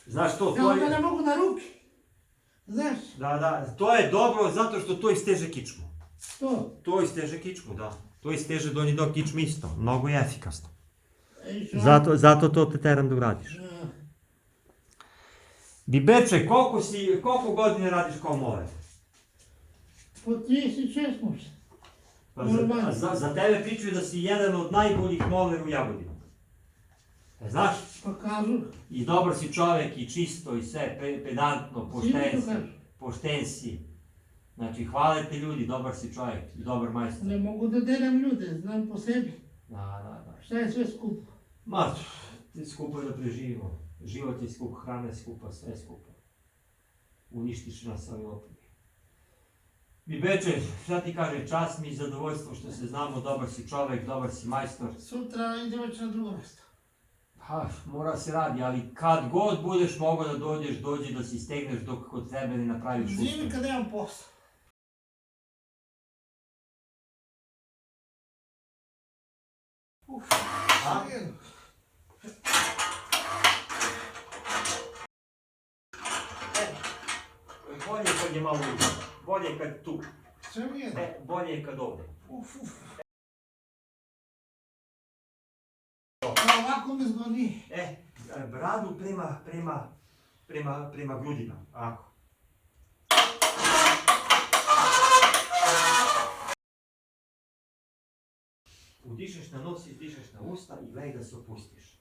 Znaš to, Ja onda ne mogu na ruke. Znaš? Da, to je dobro zato što to isteže kičmu. To. To isteže kičmu, da. To isteže donji dok kičme isto, mnogo je efikasno. Zato to te teram da uradiš. Biberče, koliko godine radiš kao moler? Po 36 možda. Pa za tebe pričaju da si jedan od najboljih molera u Jagodini. Znaš? Pa kažu. I dobar si čovek, i čisto, i sve, pedantno, pošten si. Znači, hvale te ljudi, dobar si čovek i dobar majstor. Ne mogu da delam ljude, znam po sebi. Da. Šta je sve skupo? Ma, skupo je da preživimo. Život je skup, hrana je skupa, sve je skupo. Uništiš nas ovim opet. Bibeče, šta ti kaže, čast mi i zadovoljstvo što se znamo, dobar si čovek, dobar si majstor. Sutra idemo već na drugo mjesto. Pa, mora se radi, ali kad god budeš mogao da dođeš, dođi da si stegneš dok kod tebe ne napraviš usta. Zimi kad imam posao. Bolje je kad je malo uđe, bolje je kad tu. Sve mi je? Bolje je kad ovde. Ovako mi zgodnije. Bradu prema grudima, ako. Udišeš na nos, izdišeš na usta i gledaj da se opustiš.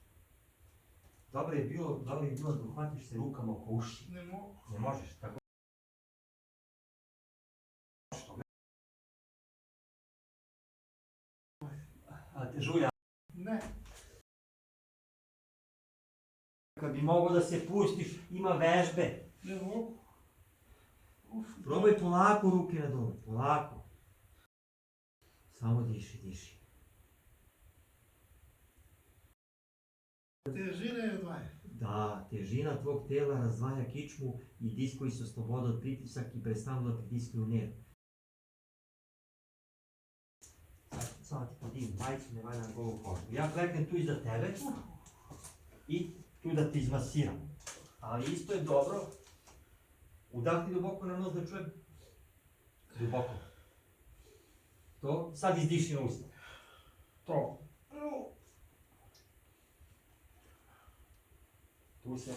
Dobro je bilo da uhvatiš se rukama oko uši. Ne mogu. Ne možeš, tako. A te žulja? Ne. Kad bi mogao da se pustiš, ima vežbe. Ne mogu. Probaj polako ruke na dole, polako. Samo diši. Težina je odvaja. Da, težina tvog tela razdvaja kičmu i diskovi su sloboda od pritisak i prestanu da pritiskuju nerv. Sad ti podignem majicu, ne valja na golu kožu. Ja kleknem tu iza tebe i tu da ti izmasiram. Ali isto je dobro, udahni duboko na nos da čujem. Duboko. To, sad izdiši na usta. To. Tu se.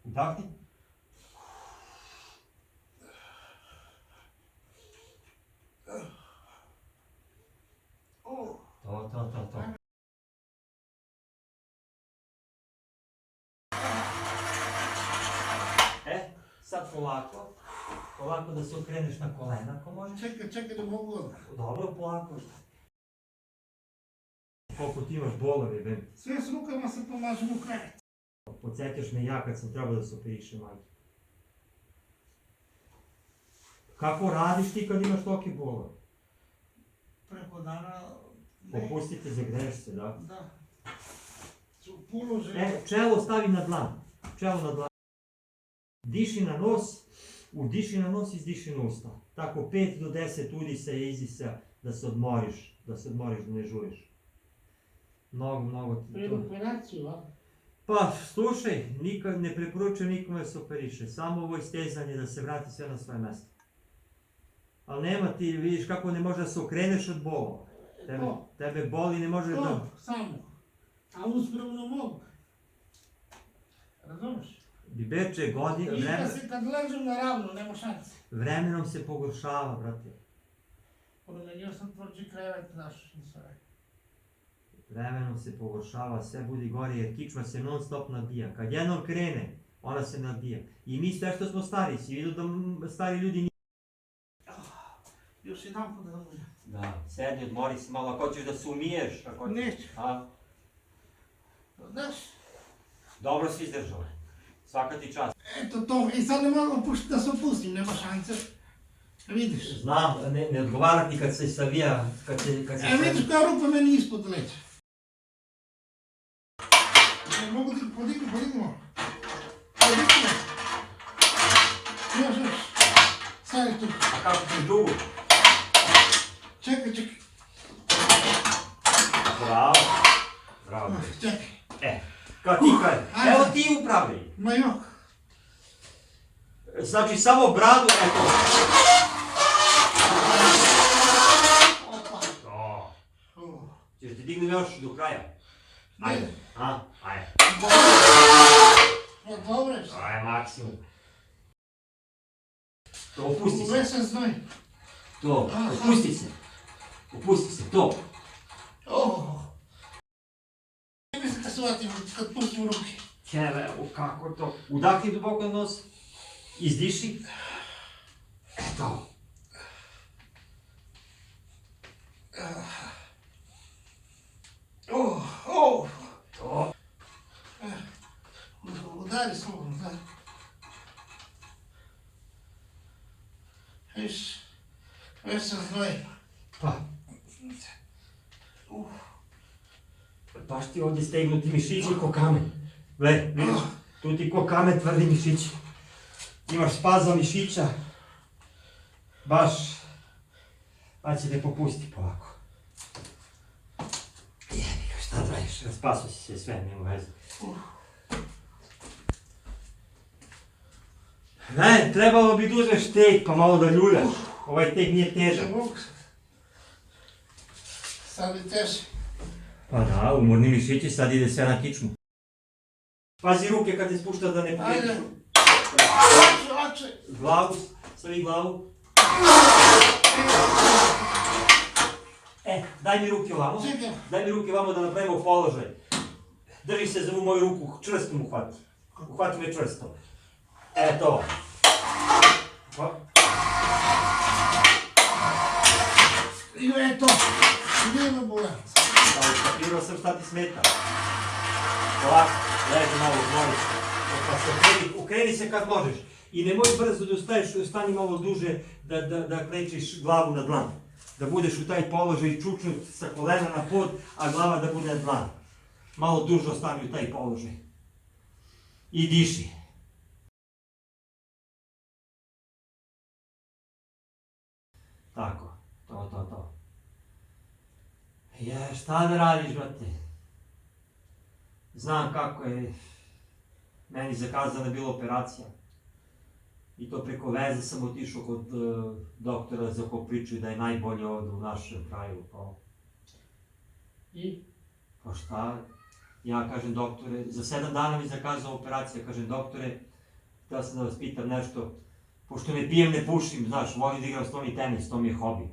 Udahni. To. Sad polako da se okreneš na kolena, ako možeš. Čekaj da mogu odmah. Dobro, polako. Koliko ti imaš bolove, ben. Sve s rukama se pomažem u krevet. Podsjetiš me ja kad sam trebao da se operišem, majke. Kako radiš ti kad imaš tolike bolove? Preko dana... Popustite, zagreješ se, da? Da. Puno žele. Čelo stavi na dlan. Diši na nos, udiši na nos, izdiši na usta. Tako 5 do 10 udisa i izdisa da se odmoriš, da ne žuriš. Mnogo ti to. Pred operaciju, a? Pa, slušaj, ne preporučujem nikome da se operiše, samo ovo istezanje da se vrati sve na svoje mesto. Ali nema ti, vidiš kako ne može da se okreneš od bola. Tebe boli, ne možeš da... To, samo. A uspravno mogu. Razumeš? Biberče, Išta se kad ležem na ravno, nema šanse. Vremenom se pogoršava, brate. Promenio sam tvrđi krevet naš i sve. Vremenom se pogoršava, sve budi gore jer kičma se non stop nadbija. Kad jednom krene, ona se nadbija. I mi sve što smo stari, si vidio da stari ljudi nije... Još jedan put da uđem. Da, sedni, odmori se malo, ako hoćeš da se umiješ. Neću. Znaš? Dobro si izdržao. Svaka ti čast. Eto to, i sad ne mogu da se opustim, nema šanse. Vidiš? Znam, ne odgovara ti kad se savija, kad se... Vidiš koja rupa meni ispod leđa. Ne mogu da podignu. Podignu. Stari tu. A kako ćeš dugo? Čekaj, čekaj. Bravo. Bravo. Čekaj. Kao ti kaj. Evo ti upravljaj. Ma jok. Znači samo bradu, eto. Opa. To. Ćeš ti dignem još do kraja? Ajde. Ajde. Dobro. To je maksimum. To opusti se. Uvesen znoj. To, opusti se. Opusti se, to. Ne mislim kad shvatim, kad pustim ruke. Evo kako to. Udahni duboko na nos. Izdiši. Eto. To. Udari slobodno, udari. Viš, već sam znoj. Pa. Baš ti ovdje stegnuti mišići ko kamen. Gle, vidiš, tu ti ko kamen tvrdi mišići. Imaš spazam mišića. Baš. Pa će te popusti polako. Jebi ga, šta da radiš? Raspasao si se sve, nema veze. Ne, trebalo bi da uzmeš tek pa malo da ljuljaš. Ovaj tek nije težak. Ne mogu. Sad je teže. Pa da, umorni mišići, sad ide sve na kičmu. Pazi ruke kad te spuštaš da ne pokretiš. Ajde. Oče. Glavu, stavi glavu. Daj mi ruke ovamo. Čekaj. Daj mi ruke ovamo da napravimo položaj. Drži se za ovu moju ruku, čvrsto mu uhvati. Uhvati me čvrsto. Eto. I eto. Nema bola. Skapirao sam šta ti smeta. Ovako, leži malo, odmori se. Pa se ukreni se kad možeš. I nemoj brzo da ustaješ, stani malo duže da krećeš glavu na dlan. Da budeš u taj položaj čučnut sa kolena na pod, a glava da bude na dlan. Malo duže ostani u taj položaj. I diši. Tako, to. Šta da radiš, brate? Znam kako je meni zakazana bila operacija. I to preko veze sam otišao kod doktora za koga pričaju da je najbolje ovdje u našem kraju. I? Pa šta? Ja kažem doktore, za 7 dana mi zakazao operacija, kažem doktore, htio sam da vas pitam nešto, pošto ne pijem, ne pušim, znaš, volim da igram stoni tenis, to mi je hobi.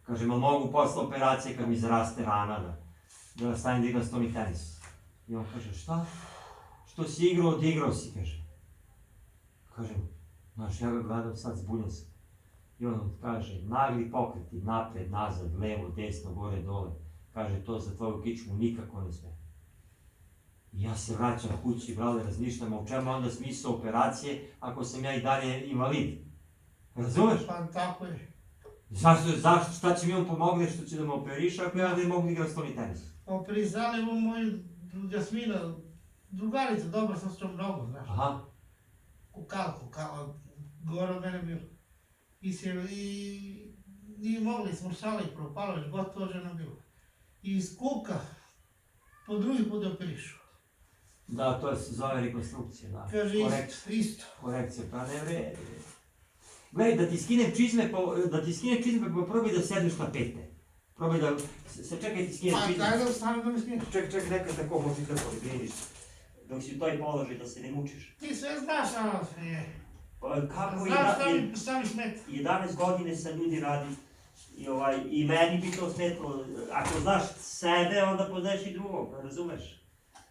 Kažem, ali mogu posle operacije kad mi zaraste rana da nastavim da igram stoni tenis. I on kaže, šta? Što si igrao, odigrao si, kaže. Kažem, znaš, ja ga gledam sad, zbunjen sam. I on kaže, nagli pokreti, napred, nazad, levo, desno, gore, dole. Kaže, to za tvoju kičmu nikako ne sme. I ja se vraćam kući, brale, razmišljam o čemu onda smisao operacije ako sam ja i dalje invalid. Razumeš? Pa tako je. Zašto, šta će mi on pomogne što će da me operiša ako ja ne mogu da igram stoni tenis? Operizali ovo moju Jasmina, drugarica, dobro sam s njom mnogo, znaš. Aha. Kukala, gore od mene bilo. I mogli smo šali, propalo, već gotovo žena bilo. I iz kuka, po drugi put operišu. Da, to se zove rekonstrukcija, da. Kaže isto. Korekcija, pa ne vredi. Gledaj, da ti skinem čizme, pa probaj da sedneš na pete. Probaj da, čekaj ti skinem čizme. Pa daj da ustanem da mi skineš. Čekaj, nekad tako možeš da vidiš. Dok si u toj položaj da se ne mučiš. Ti sve znaš, Kako znaš šta mi smeta. 11 godine sa ljudi radi. I meni bi to smetilo. Ako znaš sebe, onda poznaješ i drugog, razumeš?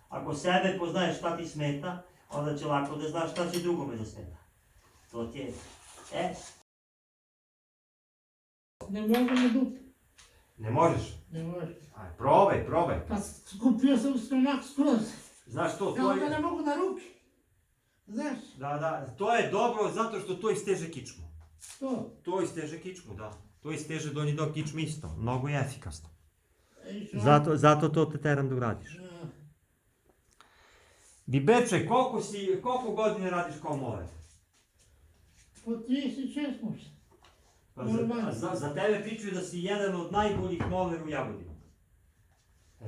Ako sebe poznaješ šta ti smeta, onda će lako da znaš šta će drugome da smeta. To ti je. Ne mogu me dupe. Ne možeš? Ne možeš. Aj, probaj. Pa skupio sam stomak skroz. Znaš to, Ja onda ne mogu na ruke. Znaš? Da, to je dobro zato što to isteže kičmu. To. To isteže kičmu, da. To isteže donji dok kičmu isto. Mnogo je efikasno. Zato to te teram da uradiš. Biberče, koliko godine radiš kao moler? Po 36 možda. Pa za tebe pričaju da si jedan od najboljih moler u Jagodini.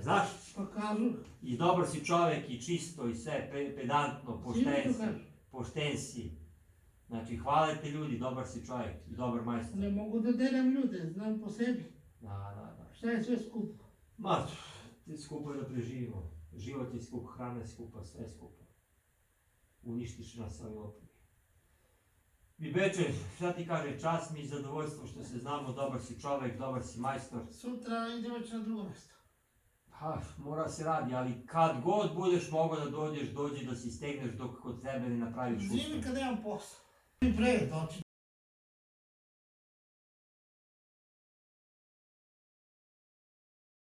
Znaš? Pa kažu, I dobar si čovjek, i čisto, i sve, pedantno, svi mi to kažu. pošten si. Znači, hvale te ljudi, dobar si čovjek i dobar majstor. Ne mogu da deljam ljude, znam po sebi. Da. Šta je sve skupo? Ma, skupo je da preživimo. Život je skup, hrana je skupa, sve je skupo. Uništiš nas ovim opet. I Beče, šta ti kaže, čast mi i zadovoljstvo što se znamo, dobar si čovjek, dobar si majstor. Sutra ide već na drugo mjesto. Ha, mora se radi, ali kad god budeš mogao da dođeš, dođi da si stegneš dok kod tebe ne napraviš Zimi uspeh. kad imam posao. I pre doći